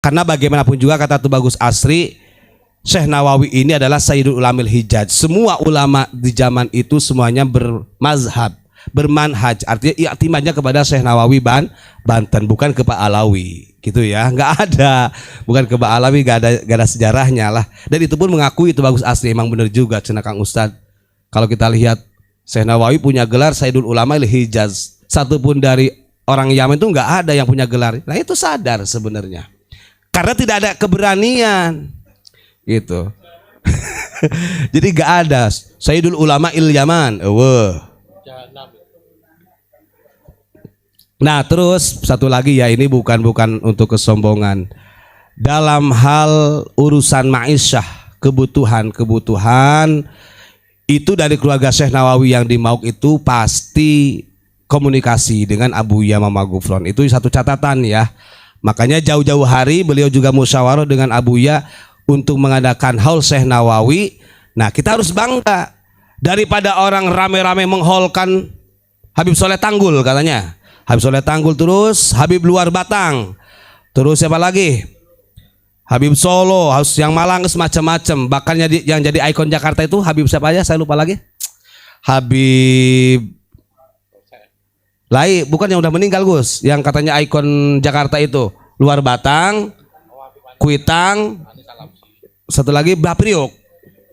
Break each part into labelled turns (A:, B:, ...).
A: Karena bagaimanapun juga kata Tubagus Asri, Syekh Nawawi ini adalah Sayyidul Ulamil Hijaz. Semua ulama di zaman itu semuanya bermazhab, bermanhaj, artinya i'timadnya kepada Syekh Nawawi Banten, bukan ke Pak Alawi, gitu ya. Nggak ada, bukan ke Pak Alawi, nggak ada sejarahnya lah. Dan itu pun mengakui Tubagus Asri, emang benar juga cina Kang Ustad. Kalau kita lihat Syekh Nawawi punya gelar Sayyidul Ulamil Hijaz, satupun dari orang Yaman itu nggak ada yang punya gelar. Nah itu sadar sebenarnya, karena tidak ada keberanian. Gitu. Jadi gak ada Sayyidul Ulama il Yaman. Nah terus satu lagi ya, ini bukan untuk kesombongan. Dalam hal urusan ma'isyah, kebutuhan itu dari keluarga Syekh Nawawi yang di Mauk itu pasti komunikasi dengan Abu Yamamah Ghufron. Itu satu catatan ya. Makanya jauh-jauh hari beliau juga musyawarah dengan Abu Ya untuk mengadakan haul Syekh Nawawi. Nah kita harus bangga daripada orang rame-rame menghaulkan Habib Soleh Tanggul, katanya Habib Soleh Tanggul, terus Habib Luar Batang, terus siapa lagi, Habib Solo, yang Malang, semacam-macam. Bahkan yang jadi ikon Jakarta itu Habib siapa aja, saya lupa lagi. Habib Lai, bukan yang udah meninggal Gus, yang katanya ikon Jakarta itu Luar Batang, Kuitang, satu lagi Bah Priok.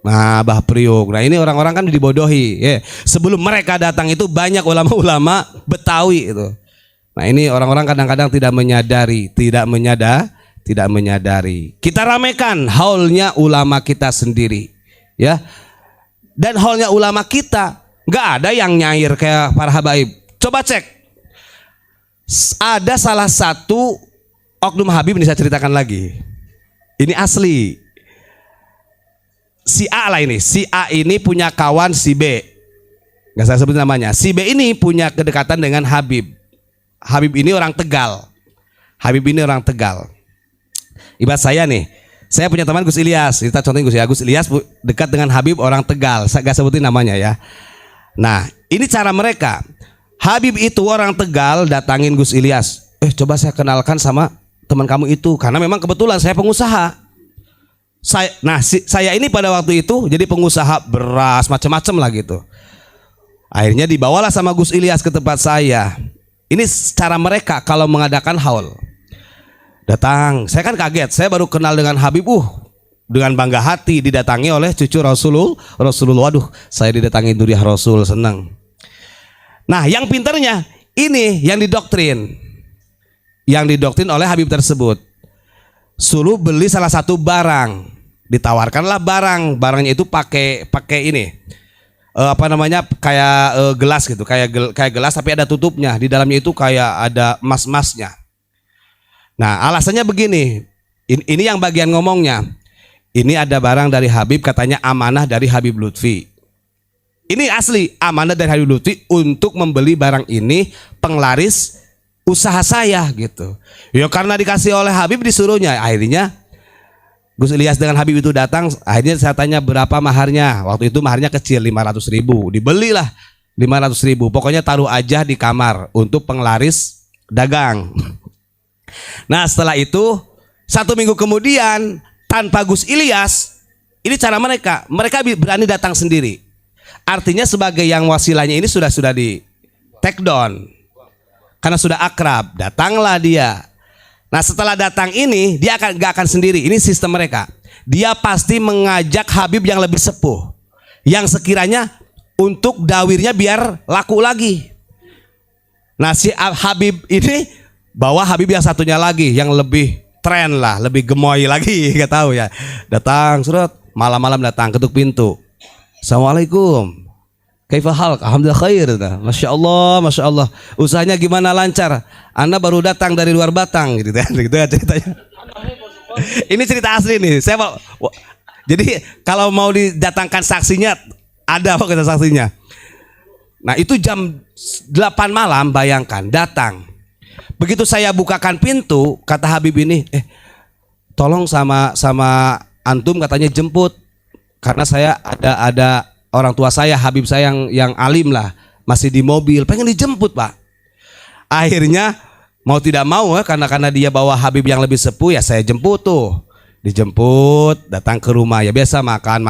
A: Nah Bah Priok, nah ini orang-orang kan dibodohi ya. Sebelum mereka datang itu banyak ulama-ulama Betawi itu. Nah ini orang-orang kadang-kadang tidak menyadari. Kita ramekan haulnya ulama kita sendiri ya. Dan haulnya ulama kita nggak ada yang nyair kayak para habaib. Coba cek, ada salah satu oknum Habib, ini saya ceritakan lagi, ini asli. Si A lah ini, si A ini punya kawan si B, nggak saya sebut namanya. Si B ini punya kedekatan dengan Habib. Habib ini orang Tegal. Ibarat saya nih, saya punya teman Gus Ilyas. Kita contohin Gus Ilyas dekat dengan Habib orang Tegal. Saya nggak sebutin namanya ya. Nah ini cara mereka. Habib itu orang Tegal datangin Gus Ilyas. Coba saya kenalkan sama teman kamu itu, karena memang kebetulan saya pengusaha. Saya ini pada waktu itu jadi pengusaha beras macam-macam lah gitu. Akhirnya dibawalah sama Gus Ilyas ke tempat saya. Ini cara mereka kalau mengadakan haul. Datang, saya kan kaget, saya baru kenal dengan Habib. Dengan bangga hati didatangi oleh cucu Rasulullah. Waduh, saya didatangi Duriah Rasul, senang. Nah yang pinternya ini yang didoktrin oleh Habib tersebut. Suruh beli salah satu barang, ditawarkanlah barangnya itu pakai ini kayak gelas gitu, kayak gelas tapi ada tutupnya, di dalamnya itu kayak ada emas-emasnya. Nah alasannya begini, ini yang bagian ngomongnya, ini ada barang dari Habib, katanya amanah dari Habib Lutfi. Ini asli amanah dari Habib Lutfi untuk membeli barang ini, penglaris usaha saya gitu. Ya karena dikasih oleh Habib disuruhnya. Akhirnya Gus Ilyas dengan Habib itu datang. Akhirnya saya tanya berapa maharnya. Waktu itu maharnya kecil, 500.000. Dibelilah 500.000. Pokoknya taruh aja di kamar untuk penglaris dagang. Nah setelah itu 1 minggu kemudian tanpa Gus Ilyas, ini cara mereka berani datang sendiri. Artinya sebagai yang wasilahnya ini sudah di take down. Karena sudah akrab, datanglah dia. Nah setelah datang ini dia gak akan sendiri. Ini sistem mereka. Dia pasti mengajak Habib yang lebih sepuh, yang sekiranya untuk dawirnya biar laku lagi. Nah si Habib ini bawa Habib yang satunya lagi, yang lebih tren lah, lebih gemoy lagi, gak tahu ya. Datang surat malam-malam, datang ketuk pintu. Assalamualaikum. Kaifa hal? Alhamdulillah khair. Masya Allah. Usahanya gimana, lancar? Anda baru datang dari Luar Batang, gitu ya ceritanya. Ini cerita asli nih. Jadi kalau mau didatangkan saksinya, ada apa kita saksinya? Nah itu jam 8 malam, bayangkan datang. Begitu saya bukakan pintu, kata Habib ini, tolong sama antum katanya jemput, karena saya ada orang tua saya, Habib saya yang alim lah, masih di mobil, pengen dijemput Pak. Akhirnya Mau tidak mau ya, karena dia bawa Habib yang lebih sepuh ya saya jemput tuh. Dijemput, datang ke rumah ya biasa makan.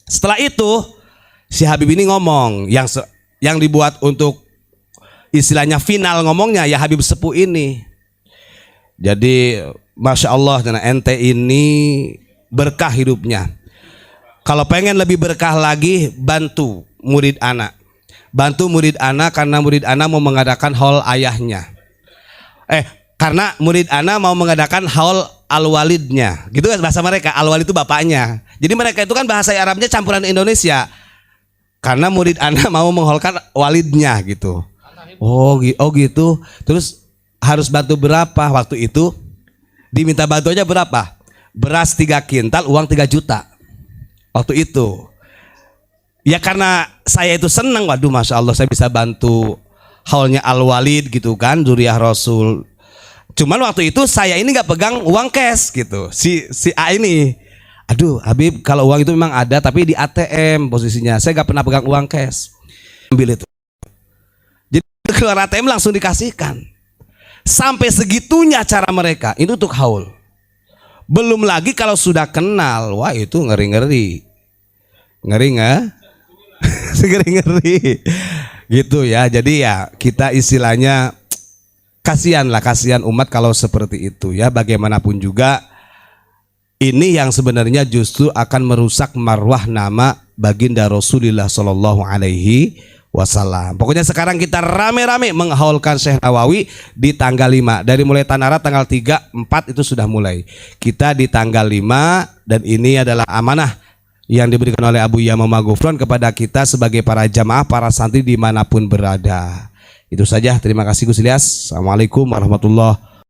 A: Setelah itu si Habib ini ngomong yang dibuat untuk istilahnya final ngomongnya ya Habib sepuh ini. Jadi Masya Allah ente ini berkah hidupnya. Kalau pengen lebih berkah lagi bantu murid anak. Bantu murid anak karena murid anak mau mengadakan haul ayahnya. Karena murid anak mau mengadakan haul al-walidnya. Gitu kan bahasa mereka, al-walid itu bapaknya. Jadi mereka itu kan bahasa Arabnya campuran Indonesia. Karena murid anak mau menghaulkan walidnya gitu. Oh gitu. Terus harus bantu berapa waktu itu? Diminta bantuannya berapa? Beras 3 kintal, uang 3 juta. Waktu itu. Ya karena saya itu senang, waduh Masya Allah saya bisa bantu haulnya Al-Walid gitu kan, Zuriyah Rasul. Cuman waktu itu saya ini gak pegang uang cash gitu. Si A ini, aduh Habib kalau uang itu memang ada tapi di ATM posisinya. Saya gak pernah pegang uang cash. Ambil itu. Jadi keluar ATM langsung dikasihkan. Sampai segitunya cara mereka, ini untuk haul. Belum lagi kalau sudah kenal, wah itu ngeri-ngeri. Ngeri nggak? Ngeri-ngeri gitu ya. Jadi ya kita istilahnya kasihan umat kalau seperti itu ya. Bagaimanapun juga ini yang sebenarnya justru akan merusak marwah nama baginda Rasulullah Shallallahu Alaihi Wasallam. Pokoknya sekarang kita rame-rame menghaulkan Syekh Nawawi di tanggal 5. Dari mulai Tanara tanggal 3, 4 itu sudah mulai. Kita di tanggal 5 dan ini adalah amanah yang diberikan oleh Abu Yama Magufron kepada kita sebagai para jamaah, para santri dimanapun berada. Itu saja, terima kasih Gus Ilyas. Assalamualaikum warahmatullahi wabarakatuh.